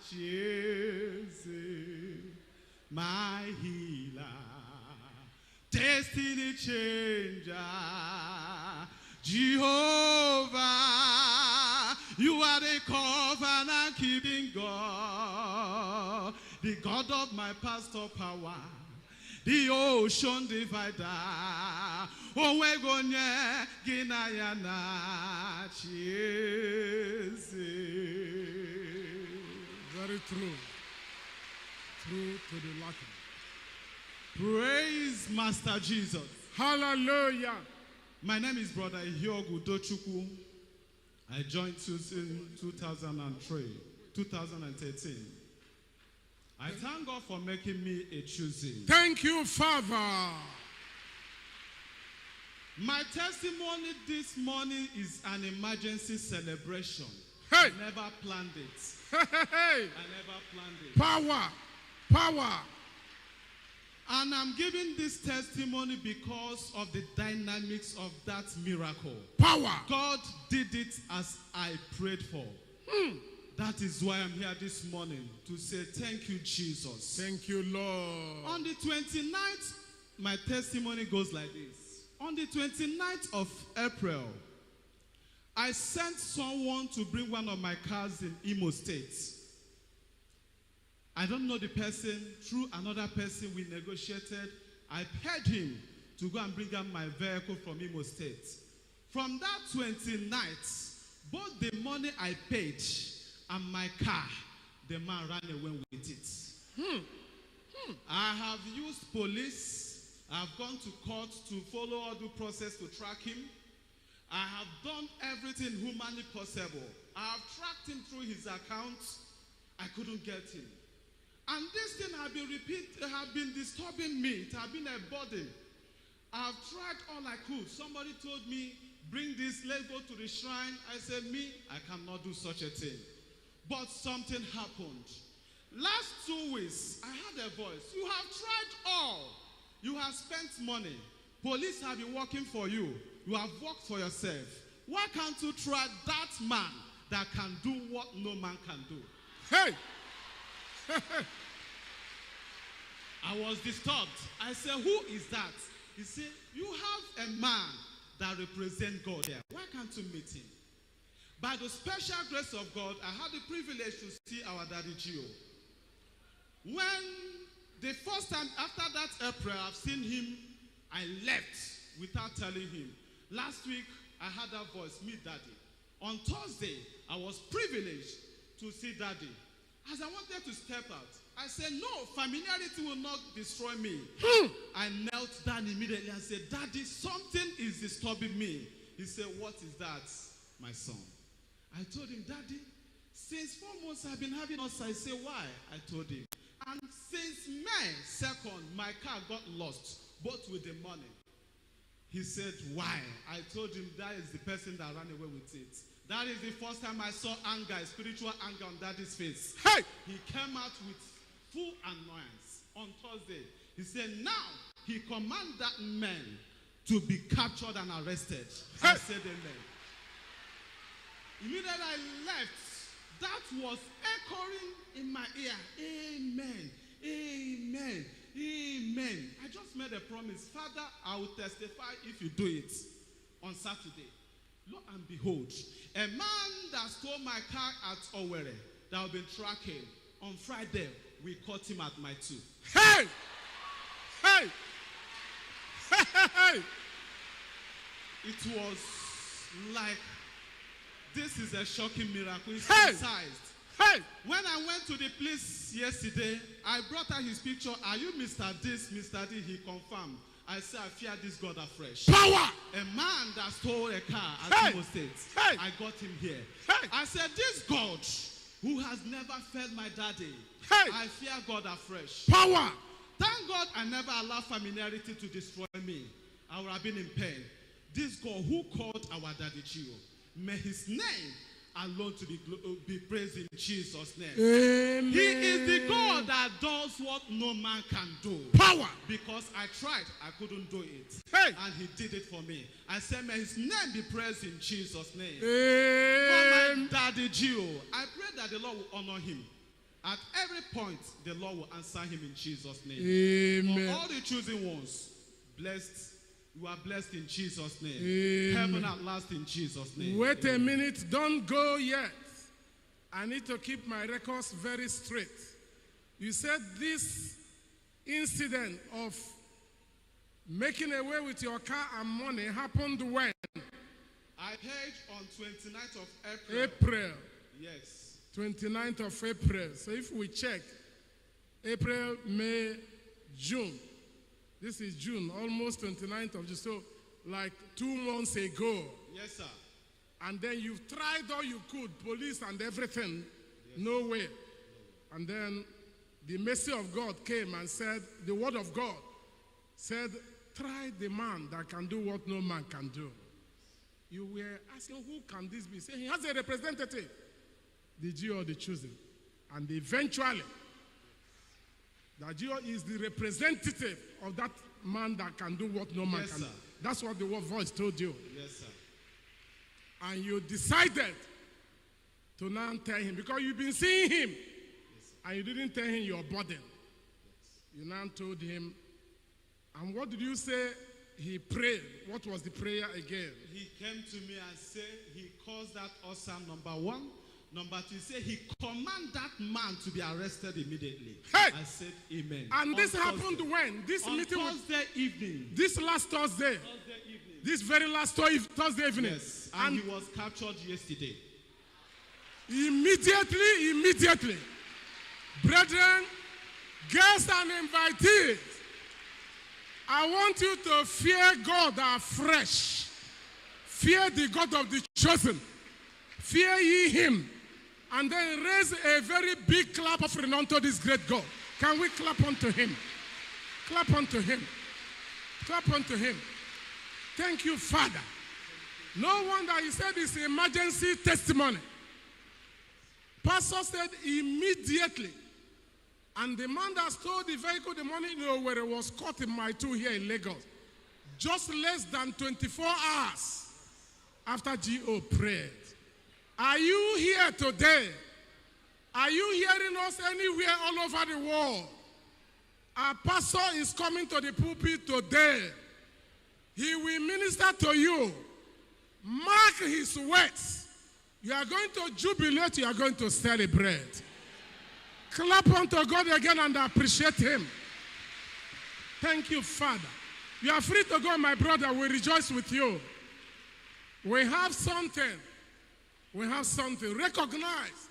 Jesus, my healer, destiny changer, Jehovah, you are the covenant keeping God, the God of my pastor power, the ocean divider. Owegonye ginayana Jesus. Very true. True to the Latin. Praise Master Jesus. Hallelujah. My name is Brother Hyogo Dochukwu. I joined in 2013. I thank God for making me a choosing. Thank you, Father. My testimony this morning is an emergency celebration. Hey. I never planned it. Hey. I never planned it. Power. Power. And I'm giving this testimony because of the dynamics of that miracle. Power. God did it as I prayed for. That is why I'm here this morning to say thank you, Jesus. Thank you, Lord. On the 29th, my testimony goes like this. On the 29th of April, I sent someone to bring one of my cars in Imo State. I don't know the person. Through another person we negotiated, I paid him to go and bring up my vehicle from Imo State. From that 29th, both the money I paid and my car, the man ran away with it. I have used police. I've gone to court to follow all the process to track him. I have done everything humanly possible. I have tracked him through his account. I couldn't get him. And this thing have been disturbing me. It has been a burden. I've tried all I could. Somebody told me, bring this, let's go to the shrine. I said, me, I cannot do such a thing. But something happened. Last 2 weeks, I had a voice. You have tried all. You have spent money. Police have been working for you. You have worked for yourself. Why can't you try that man that can do what no man can do? Hey! I was disturbed. I said, who is that? He said, you have a man that represents God there. Why can't you meet him? By the special grace of God, I had the privilege to see our daddy Gio. When the first time after that April, I've seen him, I left without telling him. Last week, I had that voice, meet daddy. On Thursday, I was privileged to see daddy. As I wanted to step out, I said, no, familiarity will not destroy me. I knelt down immediately and said, Daddy, something is disturbing me. He said, what is that, my son? I told him, Daddy, since 4 months I've been having us. I said, why? I told him. And since May 2nd, my car got lost, both with the money. He said, why? I told him that is the person that ran away with it. That is the first time I saw anger, spiritual anger on Daddy's face. Hey! He came out with full annoyance on Thursday. He said, now he commanded that man to be captured and arrested. Hey! I said, amen. Immediately I left. That was echoing in my ear. Amen. Amen. Amen. I just made a promise. Father, I will testify if you do it on Saturday. Lo and behold, a man that stole my car at Owerri that I've been tracking, on Friday, we caught him at my 2. Hey! Hey! Hey! Hey! It was like, this is a shocking miracle. It's Hey! sized. Hey! When I went to the police yesterday, I brought out his picture. Are you Mr. This, Mr. D? He confirmed. I said, I fear this God afresh. Power! A man that stole a car at Hey! Imo State. Hey! I got him here. Hey! I said, this God who has never failed my daddy. Hey! I fear God afresh. Power! Thank God I never allowed familiarity to destroy me. I would have been in pain. This God who called our daddy Gio, may his name alone to be praised in Jesus' name. Amen. He is the God that does what no man can do. Power. Because I tried, I couldn't do it. Hey. And he did it for me. I said, may his name be praised in Jesus' name. Amen. For my daddy Gio, I pray that the Lord will honor him. At every point, the Lord will answer him in Jesus' name. Amen. For all the chosen ones, blessed, you are blessed in Jesus' name. Amen. Heaven at last in Jesus' name. Wait a minute, don't go yet. I need to keep my records very straight. You said this incident of making away with your car and money happened when? I heard on 29th of April. April. Yes. 29th of April. So if we check, April, May, June. This is June, almost 29th of June. So like 2 months ago. Yes, sir. And then you've tried all you could, police and everything, yes. No way. And then the mercy of God came and said, the word of God said, try the man that can do what no man can do. You were asking, who can this be? Say, he has a representative. The Geo or the chosen. And eventually, the Geo is the representative of that man that can do what no man can do. That's what the word voice told you. Yes, sir. And you decided to now tell him, because you've been seeing him, yes, and you didn't tell him your burden. Yes. You now told him, and what did you say? He prayed. What was the prayer again? He came to me and said, he calls that awesome, number one. Number two, he said he commanded that man to be arrested immediately. Hey! I said, amen. And this happened when? This on meeting Thursday evening. This last Thursday. Thursday evening. This very last Thursday evening. Yes, and he was captured yesterday. Immediately. Brethren, guests and invitees, I want you to fear God afresh. Fear the God of the chosen. Fear ye him. And then raise a very big clap offering unto this great God. Can we clap unto him? Clap unto him. Clap unto him. Thank you, Father. No wonder he said it's emergency testimony. Pastor said immediately. And the man that stole the vehicle the morning where it was caught in my two here in Lagos. Just less than 24 hours after G.O. prayed. Are you here today? Are you hearing us anywhere all over the world? Our pastor is coming to the pulpit today. He will minister to you. Mark his words. You are going to jubilate. You are going to celebrate. Clap unto God again and appreciate him. Thank you, Father. You are free to go, my brother. We rejoice with you. We have something. We have something. Recognize